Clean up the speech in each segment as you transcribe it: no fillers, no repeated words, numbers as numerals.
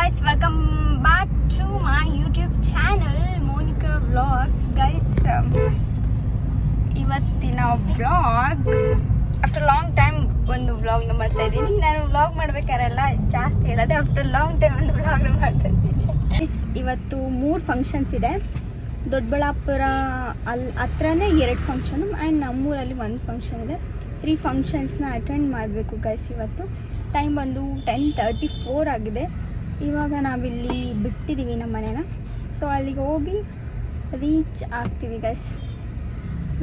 guys, welcome back to my YouTube channel Monica Vlogs. Guys, ಇವತ್ತಿನ vlog after long time ಒಂದು ವ್ಲಾಗ್ನ ಮಾಡ್ತಾ ಇದ್ದೀನಿ. ನಾನು ವ್ಲಾಗ್ ಮಾಡ್ಬೇಕಾರೆಲ್ಲ ಜಾಸ್ತಿ ಹೇಳೋದೆ ಆಫ್ಟರ್ ಲಾಂಗ್ ಟೈಮ್ ಒಂದು ವ್ಲಾಗ್ನ ಮಾಡ್ತಾ ಇದ್ದೀನಿ. ಇವತ್ತು 3 ಫಂಕ್ಷನ್ಸ್ ಇದೆ. ದೊಡ್ಡಬಳ್ಳಾಪುರ ಹತ್ರನೇ 2 ಫಂಕ್ಷನು ಆ್ಯಂಡ್ ನಮ್ಮೂರಲ್ಲಿ 1 ಫಂಕ್ಷನ್ ಇದೆ. 3 ಫಂಕ್ಷನ್ಸ್ನ ಅಟೆಂಡ್ ಮಾಡಬೇಕು ಗೈಸ್. ಇವತ್ತು ಟೈಮ್ ಬಂದು 10:34 ಆಗಿದೆ. ಇವಾಗ ನಾವಿಲ್ಲಿ ಬಿಟ್ಟಿದ್ದೀವಿ ನಮ್ಮ ಮನೇನ. ಸೊ ಅಲ್ಲಿಗೆ ಹೋಗಿ ರೀಚ್ ಆಗ್ತೀವಿ ಗೈಸ್.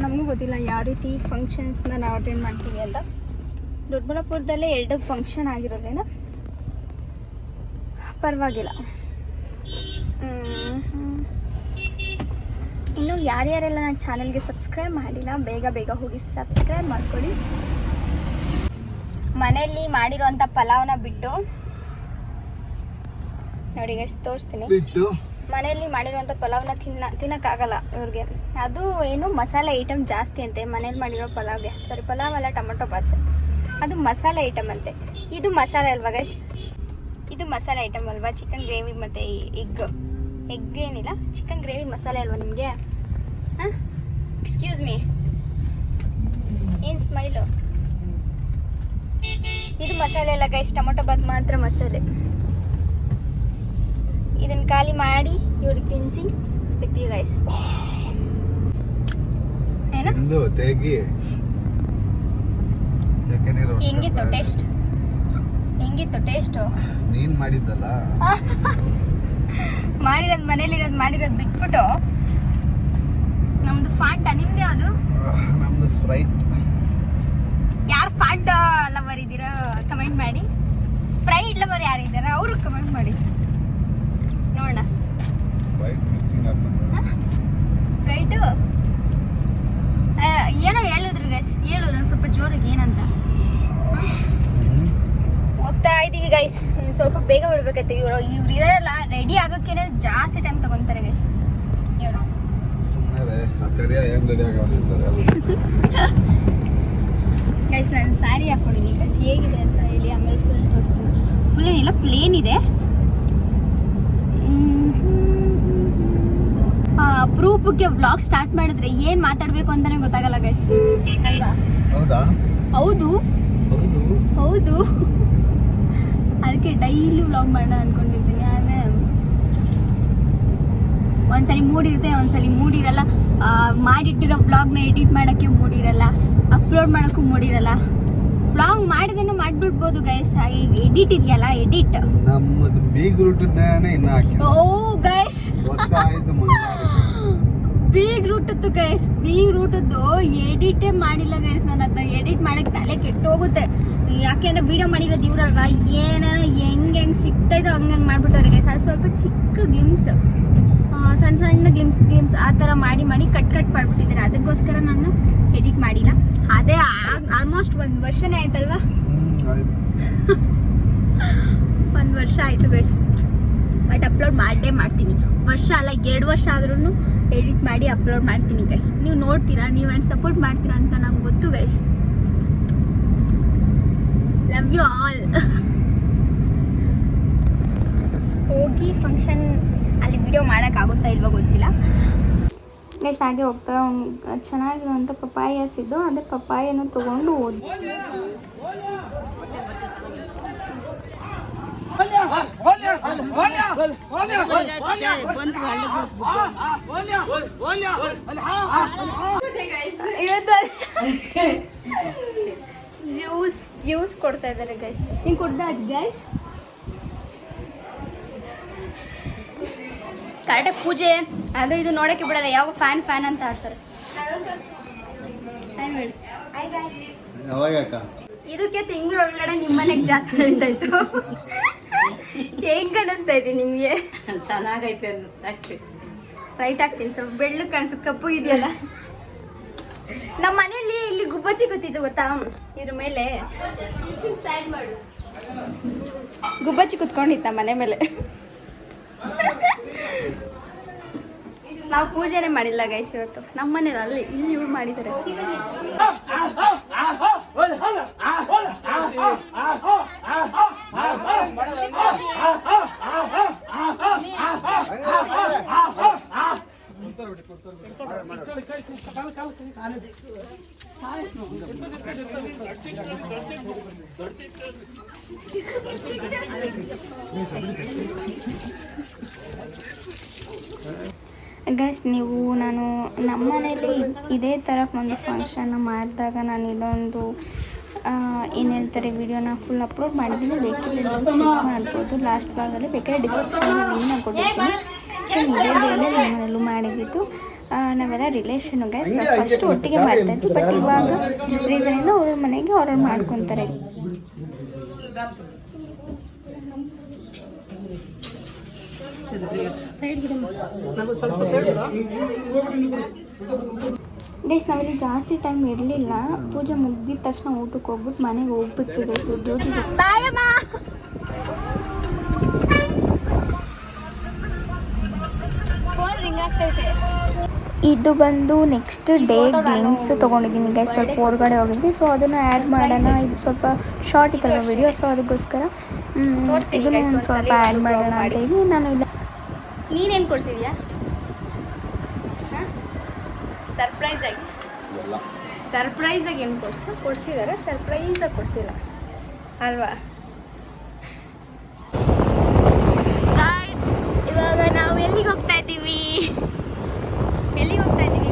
ನಮಗೂ ಗೊತ್ತಿಲ್ಲ ಯಾವ ರೀತಿ ಫಂಕ್ಷನ್ಸ್ನ ನಾವು ಅಟೆಂಡ್ ಮಾಡ್ತೀವಿ ಅಂತ. ದೊಡ್ಡಬಳ್ಳಾಪುರದಲ್ಲೇ 2 ಫಂಕ್ಷನ್ ಆಗಿರೋದ್ರಿಂದ ಪರವಾಗಿಲ್ಲ. ಇನ್ನು ಯಾರ್ಯಾರೆಲ್ಲ ನನ್ನ ಚಾನಲ್ಗೆ ಸಬ್ಸ್ಕ್ರೈಬ್ ಮಾಡಿಲ್ಲ ಬೇಗ ಹೋಗಿ ಸಬ್ಸ್ಕ್ರೈಬ್ ಮಾಡ್ಕೊಳ್ಳಿ. ಮನೆಯಲ್ಲಿ ಮಾಡಿರೋಂಥ ಪಲಾವ್ನ ಬಿಟ್ಟು ನೋಡಿ ಗೈಸ್ ತೋರಿಸ್ತೀನಿ. ಮನೆಯಲ್ಲಿ ಮಾಡಿರುವಂಥ ಪಲಾವ್ನ ತಿನ್ನಕ್ಕಾಗಲ್ಲ ಇವ್ರಿಗೆ. ಅದು ಏನು ಮಸಾಲೆ ಐಟಮ್ ಜಾಸ್ತಿ ಅಂತೆ ಮನೇಲಿ ಮಾಡಿರೋ ಪಲಾವ್ಗೆ. ಸಾರಿ, ಪಲಾವ್ ಅಲ್ಲ, ಟೊಮೊಟೊ ಬಾತ್. ಅದು ಮಸಾಲೆ ಐಟಮ್ ಅಂತೆ. ಇದು ಮಸಾಲೆ ಅಲ್ವಾ ಗೈಸ್? ಇದು ಮಸಾಲೆ ಐಟಮ್ ಅಲ್ವಾ? ಚಿಕನ್ ಗ್ರೇವಿ ಮತ್ತು ಎಗ್ ಏನಿಲ್ಲ, ಚಿಕನ್ ಗ್ರೇವಿ ಮಸಾಲೆ ಅಲ್ವಾ ನಿಮಗೆ? ಹಾಂ, ಎಕ್ಸ್ಕ್ಯೂಸ್ ಮೀ, ಏನು ಸ್ಮೈಲು? ಇದು ಮಸಾಲೆ ಅಲ್ಲ ಗೈಸ್, ಟೊಮೊಟೊ ಬಾತ್ ಮಾತ್ರ ಮಸಾಲೆ. ಇದನ್ನ ಖಾಲಿ ಮಾಡಿ ಇವ್ರಿಗೆ ತಿನ್ನಿಸಿ ಸಿಗ್ತೀವಿ ಗೈಸ್. ಏನು ಹೆಂಗಿತ್ತು ಟೇಸ್ಟ್? ಹೆಂಗಿತ್ತು ಟೇಸ್ಟು? ನೀನ್ ಮಾಡಿದ್ದಲ್ಲ, ಮಾಡಿರೋದು ಬಿಟ್ಬಿಟ್ಟು ನಮ್ದು ಫಾಂಟ. ನಿಮ್ದು ಯಾವುದು? ನಮ್ದು ಸ್ಪ್ರೈಟ್. ಯಾರು ಫಾಂಟ ಲವರ್ ಇದ್ದೀರಾ ಕಮೆಂಟ್ ಮಾಡಿ. ಸ್ಪ್ರೈಟ್ ಲವರ್ ಯಾರಿದ್ದಾರೆ ಅವರು ಕಮೆಂಟ್ ಮಾಡಿ ನೋಡೋಣ. ಸ್ಪ್ರೈಟು ಏನೋ ಹೇಳಿದ್ರು ಗೈಸ್, ಹೇಳಿದ್ರು ಸ್ವಲ್ಪ ಜೋರಾಗಿ ಏನಂತ. ಹೋಗ್ತಾ ಇದ್ದೀವಿ ಗೈಸ್. ಸ್ವಲ್ಪ ಬೇಗ ಬಿಡ್ಬೇಕಾಯ್ತು. ಇವ್ರು ಇರಲ್ಲ, ರೆಡಿ ಆಗೋಕ್ಕೇನೆ ಜಾಸ್ತಿ ಟೈಮ್ ತಗೊಂತಾರೆ ಗೈಸ್ ಇವರು. ಗೈಸ್ ನಾನು ಸ್ಯಾರಿ ಹಾಕ್ಕೊಂಡಿದ್ದೀನಿ ಗೈಸ್, ಹೇಗಿದೆ ಅಂತ ಹೇಳಿ ಆಮೇಲೆ ಫುಲ್ ತೋರಿಸ್ತೀನಿ. ಫುಲ್ ಏನಿಲ್ಲ, ಪ್ಲೇನ್ ಇದೆ. ಅಪ್ರೂಪಕ್ಕೆ ವ್ಲಾಗ್ ಸ್ಟಾರ್ಟ್ ಮಾಡಿದ್ರೆ ಏನು ಮಾತಾಡಬೇಕು ಅಂತಾನೆ ಗೊತ್ತಾಗಲ್ಲ ಗೈಸ್, ಅಲ್ವಾ? ಹೌದು. ಅದಕ್ಕೆ ಡೈಲಿ ವ್ಲಾಗ್ ಮಾಡೋಣ ಅನ್ಕೊಂಡಿರ್ತೀನಿ. ಆದರೆ ಒಂದ್ಸಲಿ ಮೂಡಿರುತ್ತೆ, ಒಂದ್ಸಲಿ ಮೂಡಿರಲ್ಲ. ಮಾಡಿಟ್ಟಿರೋ ವ್ಲಾಗ್ನ ಎಡಿಟ್ ಮಾಡೋಕ್ಕೆ ಮೂಡಿರಲ್ಲ, ಅಪ್ಲೋಡ್ ಮಾಡೋಕ್ಕೂ ಮೂಡಿರಲ್ಲ. ವ್ಲಾಗ್ ಮಾಡಿದೇನೋ ಮಾಡಿಬಿಡ್ಬೋದು ಗೈಸ್. ಎಡಿಟ್ ಇದೆಯಲ್ಲ, ಎಡಿಟ್ ನಮ್ಮದು ಬೀಗ್ ರೂಟದ್ದೇನೆ ಇನ್ನು ಹಾಕಿ. ಓ ಗೈಸ್, ಬೀಗ್ ರೂಟದ್ದು ಗೈಸ್, ಬೀಗ್ ರೂಟದ್ದು ಎಡಿಟೇ ಮಾಡಿಲ್ಲ ಗೈಸ್. ನಾನು ಅದನ್ನ ಎಡಿಟ್ ಮಾಡಕ್ಕೆ ತಲೆ ಕೆಟ್ಟೋಗುತ್ತೆ. ಯಾಕೆಂದ್ರೆ ವಿಡಿಯೋ ಮಾಡಿರೋದು ಇವ್ರಲ್ವಾ, ಏನೇನೋ ಹೆಂಗೆ ಸಿಗ್ತಾಯಿದ್ದೋ ಹಂಗೆ ಮಾಡ್ಬಿಟ್ಟವ್ರೆ ಗೈಸ್. ಅದು ಸ್ವಲ್ಪ ಚಿಕ್ಕ ಗ್ಲಿಮ್ಸ್, ಸಣ್ಣ ಗ್ಲಿಮ್ಸ್ ಆ ಥರ ಮಾಡಿ ಕಟ್ ಮಾಡಿಬಿಟ್ಟಿದ್ದಾರೆ. ಅದಕ್ಕೋಸ್ಕರ ನಾನು ಎಡಿಟ್ ಮಾಡಿಲ್ಲ. ಅದೇ ಆಲ್ಮೋಸ್ಟ್ 1 ವರ್ಷನೇ ಆಯ್ತಲ್ವಾ? 1 ವರ್ಷ ಆಯಿತು ಗೈಸ್. ಬಟ್ ಅಪ್ಲೋಡ್ ಮಾಡೇ ಮಾಡ್ತೀನಿ. ವರ್ಷ ಅಲ್ಲ, 2 ವರ್ಷ ಆದ್ರೂ ಎಡಿಟ್ ಮಾಡಿ ಅಪ್ಲೋಡ್ ಮಾಡ್ತೀನಿ ಗೈಸ್. ನೀವು ನೋಡ್ತೀರಾ, ನೀವು ಏನು ಸಪೋರ್ಟ್ ಮಾಡ್ತೀರಾ ಅಂತ ನಂಗೆ ಗೊತ್ತು ಗೈಸ್. Love you all. ಹೋಗಿ ಫಂಕ್ಷನ್ ಅಲ್ಲಿ ವಿಡಿಯೋ ಮಾಡೋಕ್ಕಾಗುತ್ತಾ ಇಲ್ವೋ ಗೊತ್ತಿಲ್ಲ ಗೈಸ್. ಹಾಗೆ ಹೋಗ್ತಾ ಚೆನ್ನಾಗಿರುವಂಥ ಪಪಾಯಸ್ ಇದ್ದು, ಅದೇ ಪಪಾಯನ್ನು ತೊಗೊಂಡು ಹೋದ್ವಿ. ಜ್ಯೂಸ್ ಕೊಡ್ತಾ ಇದ್ದಾರೆ ಗೈಸ್. ಹಿಂಗೆ ಕೊಡ್ದಾ ಗೈಸ್? ಕರೆಕ್ಟಾಗಿ ಪೂಜೆ ಅದು ಇದು ನೋಡೋಕ್ಕೆ ಬಿಡಲ್ಲ. ಯಾವ ಫ್ಯಾನ್ ಅಂತ ಆಡ್ತಾರೆ. ಇದಕ್ಕೆ ತಿಂಗಳೊಳಗಡೆ ನಿಮ್ಮನೆಗೆ ಜಾತ್ರೆ ನಡೀತಾಯಿತ್ತು. ಹೆಂಗೆ ಅನ್ನಿಸ್ತಾ ಇದೆ ನಿಮಗೆ? ಚೆನ್ನಾಗೈತೆ. ರೈಟ್ ಆಗ್ತೀನಿ, ಸ್ವಲ್ಪ ಬೆಳ್ಳಗೆ ಕಾಣಿಸು, ಕಪ್ಪು ಇದೆಯಲ್ಲ. ನಮ್ಮ ಮನೆಯಲ್ಲಿ ಇಲ್ಲಿ ಗುಬ್ಬಚ್ಚಿ ಕೂತಿತ್ತು ಗೊತ್ತಾ, ಇದ್ರ ಮೇಲೆ ಗುಬ್ಬಚ್ಚಿ ಕುತ್ಕೊಂಡಿತ್ತ ಮನೆ ಮೇಲೆ. ನಾವು ಪೂಜೆನೇ ಮಾಡಿಲ್ಲ ಗೈಸ್ ಇವತ್ತು. ನಮ್ಮ ಮನೇಲಿ ಅಲ್ಲಿ ಇಲ್ಲಿ ಇವ್ರು ಮಾಡಿದ್ದಾರೆ. ಗೈಸ್, ನೀವು ನಾನು ನಮ್ಮ ಮನೇಲಿ ಇದೇ ಥರ ಒಂದು ಫಂಕ್ಷನ್ನ ಮಾಡಿದಾಗ ನಾನು ಇದೊಂದು ಏನು ಹೇಳ್ತಾರೆ ವಿಡಿಯೋನ ಫುಲ್ ಅಪ್ಲೋಡ್ ಮಾಡಿದ್ದೀನಿ. ಬೇಕಿದ್ರೆ ನೀವು ಚೆಕ್ ಮಾಡ್ಬೋದು. ಲಾಸ್ಟ್ ಭಾಗದಲ್ಲಿ ಬೇಕಾದ್ರೆ ಡಿಸ್ಕ್ರಿಪ್ಷನ್ ಲಿಂಕ್ನ ಕೊಟ್ಟಿರ್ತೀನಿ. ಸೊ ಇದೇ ಡೇನೇ ನಮ್ಮನೆಲ್ಲೂ ಮಾಡಿದ್ದು. ನಾವೆಲ್ಲ ರಿಲೇಷನು ಗೈಸ್. ಫಸ್ಟ್ ಒಟ್ಟಿಗೆ ಮಾಡ್ತಾಯಿದ್ವಿ, ಬಟ್ ಇವಾಗ ರೀಸನಿಂದ ಅವ್ರ ಮನೆಗೆ ಅವ್ರವ್ರು ಮಾಡ್ಕೊತಾರೆ. ಗೈಸ್, ನಾವಿಲ್ಲಿ ಜಾಸ್ತಿ ಟೈಮ್ ಇರಲಿಲ್ಲ. ಪೂಜೆ ಮುಗಿದ ತಕ್ಷಣ ಊಟಕ್ಕೆ ಹೋಗ್ಬಿಟ್ಟು ಮನೆಗೆ ಹೋಗ್ಬಿಟ್ವಿ ಗೈಸ್. ಡ್ಯೂಟಿಗೆ ಫೋನ್ ರಿಂಗ್ ಆಗ್ತೈತೆ. ಇದು ಬಂದು ನೆಕ್ಸ್ಟ್ ಡೇ ಗ್ಲಿಮ್ಸ್ ತೊಗೊಂಡಿದ್ದೀನಿ ಗೈಸ್. ಸ್ವಲ್ಪ ಹೊರಗಡೆ ಹೋಗಿದ್ವಿ, ಸೊ ಅದನ್ನು ಆ್ಯಡ್ ಮಾಡೋಣ. ಇದು ಸ್ವಲ್ಪ ಶಾರ್ಟ್ ಇತ್ತಲ್ವ ವಿಡಿಯೋ, ಸೊ ಅದಕ್ಕೋಸ್ಕರ ಇದನ್ನು ಒಂದು ಸ್ವಲ್ಪ ಆ್ಯಡ್ ಮಾಡೋಣ ಅಂತೇಳಿ ನಾನು ಇಲ್ಲ. ನೀನೇನು ಕೊಡ್ಸಿದ್ಯಾ ಸರ್ಪ್ರೈಸಾಗಿ? ಸರ್ಪ್ರೈಸಾಗಿ ಏನು ಕೊಡ್ಸಿದಾರೆ, ಸರ್ಪ್ರೈಸಾಗಿ ಕೊಡಿಸಿಲ್ಲ ಅಲ್ವಾ? ಇವಾಗ ನಾವು ಎಲ್ಲಿಗೆ ಹೋಗ್ತಾ ಇದ್ದೀವಿ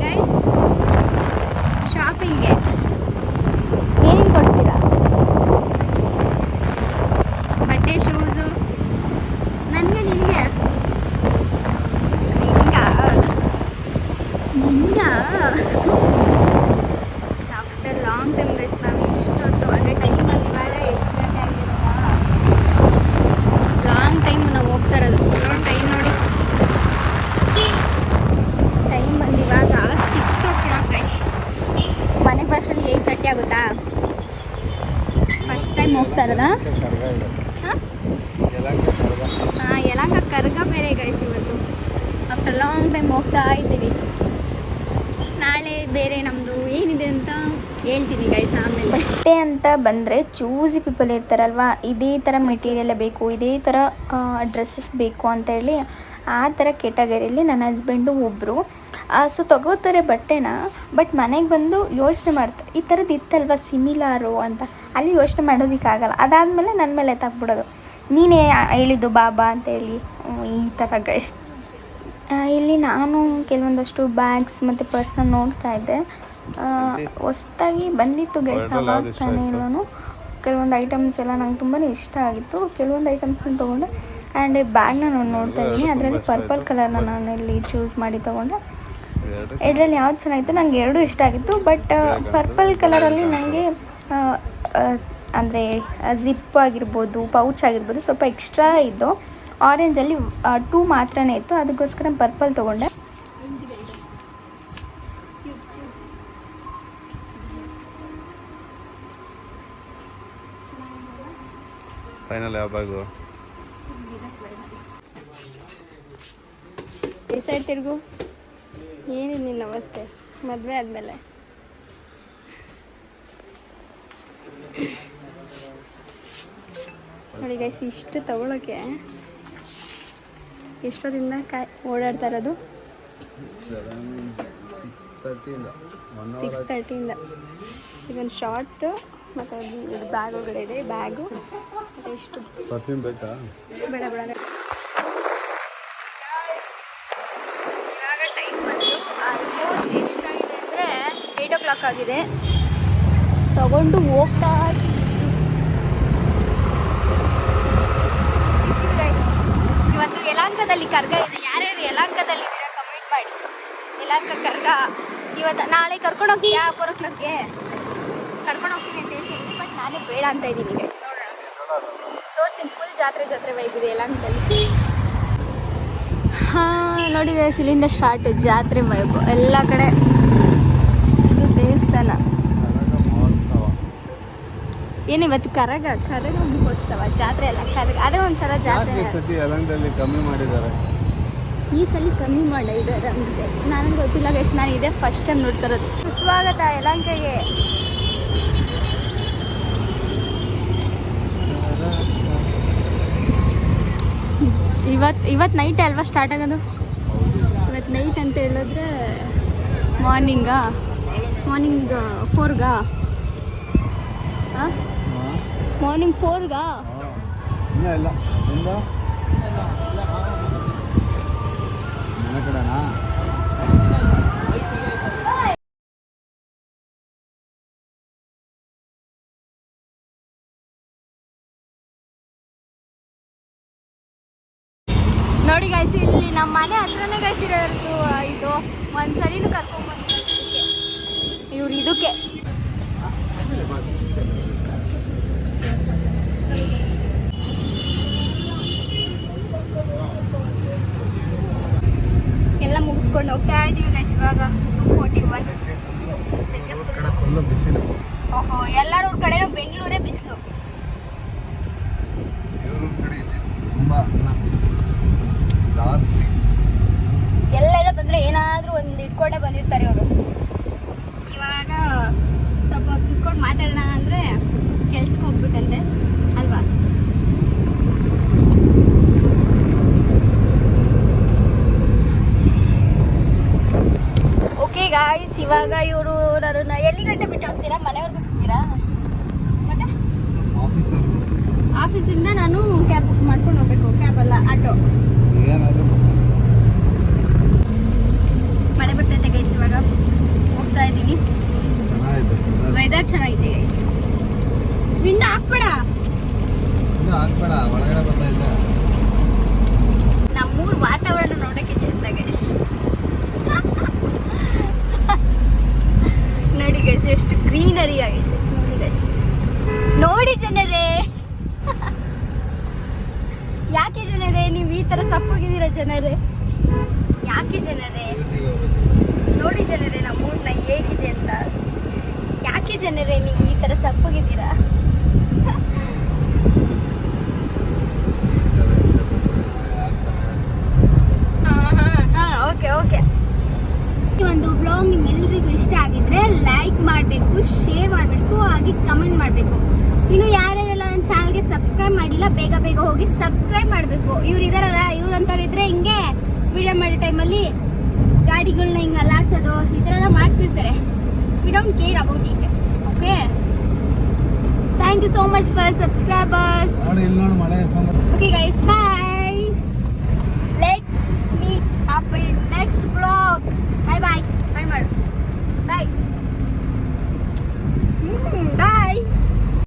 ಗೈಸ್? ಶಾಪಿಂಗ್ಗೆ. ಏನೇನು ಕೊಡ್ಸ್ತೀರಾ? ಬಟ್ಟೆ, ಶೂಸು. ನನಗೆ ನಿನಗೆ ಆಫ್ಟರ್ ಲಾಂಗ್ ಟೈಮ್ ಗೈಸ್ ನಾವು ಇಷ್ಟೊತ್ತು ಅಂದರೆ ಟೈಮಲ್ಲಿ ಇವಾಗ ಎಷ್ಟು ಗಂಟೆ ಆಗಿರೋದಾ? ಲಾಂಗ್ ಟೈಮ್ ನಾವು ಹೋಗ್ತಾ ಇರೋದು. ಟೈಮ್ ನೋಡಿ, ಟೈಮ್ ಬಂದು ಇವಾಗ 6:00 ಗೈಸ್. ಮನೆಗೆ ಬರೋಷ್ಟರಲ್ಲಿ 8:30 ಆಗುತ್ತಾ? ಫಸ್ಟ್ ಟೈಮ್ ಹೋಗ್ತಾ ಇರೋದಾ? ಹಾಂ, ಯಲಹಂಕ ಕರ್ಗ ಬೇರೆ ಗೈಸ್. ಇವತ್ತು ಆಫ್ಟರ್ ಲಾಂಗ್ ಟೈಮ್ ಹೋಗ್ತಾ ಇದ್ದೀವಿ. ನಾಳೆ ಬೇರೆ ನಮ್ಮದು ಏನಿದೆ ಅಂತ ಹೇಳ್ತೀನಿ ಗೈಸ್ ಆಮೇಲೆ. ಬಟ್ಟೆ ಅಂತ ಬಂದರೆ ಚೂಸಿ ಪೀಪಲ್ ಇರ್ತಾರಲ್ವ, ಇದೇ ಥರ ಮೆಟೀರಿಯಲ್ಲೇ ಬೇಕು, ಇದೇ ಥರ ಡ್ರೆಸ್ಸಸ್ ಬೇಕು ಅಂತ ಹೇಳಿ ಆ ಥರ ಕೆಟಗರಿಯಲ್ಲಿ ನನ್ನ ಹಸ್ಬೆಂಡು ಒಬ್ಬರು. ಸೊ ತಗೋತಾರೆ ಬಟ್ಟೆನ, ಬಟ್ ಮನೆಗೆ ಬಂದು ಯೋಚನೆ ಮಾಡ್ತಾರೆ, ಈ ಥರದ್ದು ಇತ್ತಲ್ವ ಸಿಮಿಲಾರು ಅಂತ. ಅಲ್ಲಿ ಯೋಚನೆ ಮಾಡೋದಕ್ಕಾಗಲ್ಲ. ಅದಾದಮೇಲೆ ನನ್ನ ಮೇಲೆ ತಗ್ಬಿಡೋದು, ನೀನೇ ಹೇಳಿದ್ದು ಬಾಬಾ ಅಂತೇಳಿ. ಈ ಥರ ಗೈಸ್. ಇಲ್ಲಿ ನಾನು ಕೆಲವೊಂದಷ್ಟು ಬ್ಯಾಗ್ಸ್ ಮತ್ತು ಪರ್ಸ್ನ ನೋಡ್ತಾ ಇದ್ದೆ. ಹೊಸದಾಗಿ ಬಂದಿತ್ತು ಗೈಸ್. ಅವಾಗ ತಾನೇ ಎಲ್ಲೂ ಕೆಲವೊಂದು ಐಟಮ್ಸ್ ಎಲ್ಲ ನಂಗೆ ತುಂಬಾ ಇಷ್ಟ ಆಗಿತ್ತು. ಕೆಲವೊಂದು ಐಟಮ್ಸ್ನ ತೊಗೊಂಡೆ. ಆ್ಯಂಡ್ ಬ್ಯಾಗ್ನ ನಾನು ನೋಡ್ತಾ ಇದ್ದೀನಿ. ಅದರಲ್ಲಿ ಪರ್ಪಲ್ ಕಲರ್ನ ನಾನು ಇಲ್ಲಿ ಚೂಸ್ ಮಾಡಿ ತೊಗೊಂಡೆ. ಇದರಲ್ಲಿ ಯಾವ್ದು ಚೆನ್ನಾಗಿತ್ತು? ನನಗೆ ಎರಡೂ ಇಷ್ಟ ಆಗಿತ್ತು. ಬಟ್ ಪರ್ಪಲ್ ಕಲರಲ್ಲಿ ನನಗೆ ಅಂದರೆ ಜಿಪ್ ಆಗಿರ್ಬೋದು, ಪೌಚ್ ಆಗಿರ್ಬೋದು ಸ್ವಲ್ಪ ಎಕ್ಸ್ಟ್ರಾ ಇದ್ದು. ಆರೆಂಜಲ್ಲಿ 2 ಮಾತ್ರನೇ ಇತ್ತು, ಅದಕ್ಕೋಸ್ಕರ ಪರ್ಪಲ್ ತೊಗೊಂಡೆ. ಫೈನಲ್ ಯಾವ ಬ್ಯಾಗು? ಈ ಸೈಡ್ ತಿರುಗು. ಏನಿದೆ ನಿನ್ನ ಅವಸ್ಥೆ ಮದುವೆ ಆದಮೇಲೆ? ನೋಡಿ ಗೈಸ್, ಇಷ್ಟು ತಗೊಳ್ಳೋಕ್ಕೆ ಎಷ್ಟೊತ್ತಿಂದ ಓಡಾಡ್ತಾ ಇರೋದು? 6:30ಇಂದ. ಇದೊಂದು ಶಾರ್ಟ್ ಮತ್ತು ಇದು ಬ್ಯಾಗ್ ಒಳಗಡೆ ಇದೆ. ಬ್ಯಾಗು ಮತ್ತು ಎಷ್ಟು ಪರ್ಫ್ಯೂಮ್ ಬೇಕಾ? ಬೇಡ ಬೇಡ. ಇವಾಗ ಟೈಮ್ ಬಂದು ಆಲ್ಮೋಸ್ಟ್ ಎಷ್ಟಾಗಿದೆ ಅಂದರೆ 8 o'clock ಆಗಿದೆ. ತಗೊಂಡು ಹೋಗ್ತಾ ಇವತ್ತು ಯಲಹಂಕದಲ್ಲಿ ಕರ್ಗ ಇದೆ. ಯಾರ್ಯಾರು ಯಲಹಂಕದಲ್ಲಿ ಇದ್ದೀರಾ ಕಮೆಂಟ್ ಮಾಡಿ. ಯಲಹಂಕ ಕರ್ಗ ಇವತ್ತು ನಾಳೆ ಕರ್ಕೊಂಡು ಹೋಗ್ತೀಯಾ? 4 o'clockಗೆ ಕರ್ಕೊಂಡು ಹೋಗ್ತೀನಿ ಅಂತ ಹೇಳ್ತೀನಿ, ಬಟ್ ನಾನೇ ಬೇಡ ಅಂತ ಇದ್ದೀನಿ ಗೈಸ್. ನೋಡೋಣ, ತೋರಿಸ್ತೀನಿ. ಫುಲ್ ಜಾತ್ರೆ ವೈಬ್ ಇದೆ ಯಲಹಂಕದಲ್ಲಿ. ಹಾಂ ನೋಡಿ ಗೈಸ್, ಇಲ್ಲಿಂದ ಸ್ಟಾರ್ಟ್ ಜಾತ್ರೆ ವೈಬ್ ಎಲ್ಲ ಕಡೆ. ಇದು ದೇವಸ್ಥಾನ. ಏನು ಇವತ್ತು ಕರಗ ಮಹೋತ್ಸವ, ಜಾತ್ರೆ ಅಲ್ಲ ಕರಗ. ಅದೇ ಒಂದ್ಸಲ ಜಾತ್ರೆ ಕಮ್ಮಿ ಮಾಡಿದ್ದಾರೆ. ಈ ಸಲ ಕಮ್ಮಿ ಮಾಡಿದ್ದಾರೆ ಅಂತೆ. ನನಗೆ ಗೊತ್ತಿಲ್ಲ ಗೈಸ್, ನಾನು ಇದೇ ಫಸ್ಟ್ ಟೈಮ್ ನೋಡ್ತಾ ಇರೋದು. ಸ್ವಾಗತ ಯಲಹಂಕಗೆ. ಇವತ್ತು ನೈಟ್ ಅಲ್ವಾ ಸ್ಟಾರ್ಟ್ ಆಗೋದು? ಇವತ್ತು ನೈಟ್ ಅಂತ ಹೇಳಿದ್ರೆ ಮಾರ್ನಿಂಗ್ 4ಗಾ? ಮಾರ್ನಿಂಗ್ 4ಗಾ? ಇನ್ನೂ ಇಲ್ಲ ನಿಂದ ಮನೆ ಕಡೆನಾ? ನೋಡಿ ಗಾಯ್ಸ್, ಇಲ್ಲಿ ನಮ್ಮ ಮನೆ ಹತ್ರನೇ ಗಾಯ್ಸ್ ಇರೋದು. ಇದು ಒಂದ್ಸಲಿನೂ ಕರ್ಕೊಂಡ್ಬಂದಿಲ್ಲ ಇವ್ರು ಇದಕ್ಕೆ. ಎಲ್ಲ ಮುಗಿಸ್ಕೊಂಡು ಹೋಗ್ತಾ ಇದೀವಿ ಗಾಯ್ಸ್. ಇವಾಗ 2:41. ಓಹೋ, ಎಲ್ಲರೂ ಕಡೆನೂ ಬೆಂಗಳೂರೇ ಬಿಸಿಲು. ತುಂಬ ಜಾಸ್ತಿ. ಎಲ್ಲೆಲ್ಲ ಬಂದರೆ ಏನಾದರೂ ಒಂದು ಇಟ್ಕೊಂಡೇ ಬಂದಿರ್ತಾರೆ ಇವರು. ಇವಾಗ ಸ್ವಲ್ಪ ಹೊತ್ತು ಕುತ್ಕೊಂಡು ಮಾತಾಡೋಣ ಅಂದರೆ ಕೆಲ್ಸಕ್ಕೆ ಹೋಗ್ಬೇಕಂತೆ ಅಲ್ವಾ? ಓಕೆ ಗಾಯ್ಸ್, ಇವಾಗ ಇವರು ನನ್ನ ಎಲ್ಲಿ ಗಂಟೆ ಬಿಟ್ಟು ಹೋಗ್ತೀರಾ? ಮನೆಯವ್ರಿಗೆ ಬಿಡ್ತೀರಾ? ಮತ್ತೆ ಆಫೀಸಿಂದ ನಾನು ಕ್ಯಾಬ್ ಬುಕ್ ಮಾಡ್ಕೊಂಡು ಹೋಗ್ಬೇಕು. ಕ್ಯಾಬ್ ಅಲ್ಲ, ಆಟೋ. ಮಳೆ ಬರ್ತೈತೆ ಗೈಸ್. ಇವಾಗ ಹೋಗ್ತಾ ಇದ್ದೀವಿ. ವೆದರ್ ಚೆನ್ನಾಗಿದೆ ಗೈಸ್. ವಿಂಡೋ ಹಾಕ್ಬೇಡ, ಒಳಗಡೆ ಬರ್ತಾ ಇದ್ದೆ. ನಮ್ಮೂರ್ ವಾತಾವರಣ ನೋಡಕ್ಕೆ ಚಂದ ಗೈಸ್. ನೋಡಿ ಗೈಸ್, ಎಷ್ಟು ಗ್ರೀನರಿ ಆಗಿದೆ ನೋಡಿ ಗೈಸ್. ನೋಡಿ ಜನರೇ, ಯಾಕೆ ಜನರೇ ನೀವು ಈ ತರ ಸಪ್ಪಗಿದ್ದೀರಾ ಜನರೇ? ಯಾಕೆ ಜನರೇ? ನೋಡಿ ಜನರೇ ನಮ್ಮೂರ್ನ ಹೇಗಿದೆ ಅಂತ. ಯಾಕೆ ಜನರೇ ನೀವು ಈ ತರ ಸಪ್ಪಗಿದ್ದೀರಾ? Okay okay. ಈ ಒಂದು ಬ್ಲಾಗ್ ನಿಮ್ಮೆಲ್ಲರಿಗೂ ಇಷ್ಟ ಆಗಿದ್ರೆ ಲೈಕ್ ಮಾಡಬೇಕು, ಶೇರ್ ಮಾಡಬೇಕು, ಹಾಗೆ ಕಮೆಂಟ್ ಮಾಡಬೇಕು. ಇನ್ನು ಯಾರ್ಯಾರೆಲ್ಲ ನನ್ನ ಚಾನಲ್ಗೆ ಸಬ್ಸ್ಕ್ರೈಬ್ ಮಾಡಿಲ್ಲ, ಬೇಗ ಬೇಗ ಹೋಗಿ ಸಬ್ಸ್ಕ್ರೈಬ್ ಮಾಡಬೇಕು. ಇವ್ರು ಇದಾರಲ್ಲ, ಇವ್ರು ಅಂತವ್ರಿದ್ರೆ ಹಿಂಗೆ ವಿಡಿಯೋ ಮಾಡೋ ಟೈಮಲ್ಲಿ ಗಾಡಿಗಳನ್ನ ಹಿಂಗೆ ಅಲ್ಲಾಡ್ಸೋದು ಈ ಥರ ಎಲ್ಲ ಮಾಡ್ತಿರ್ತಾರೆ. We don't care about it. Okay, thank you so much for subscribers. Okay guys, bye. Let's meet up in next blog. Bye bye. Bye ಮಾಡು. ಬಾಯ್ ಬಾಯ್.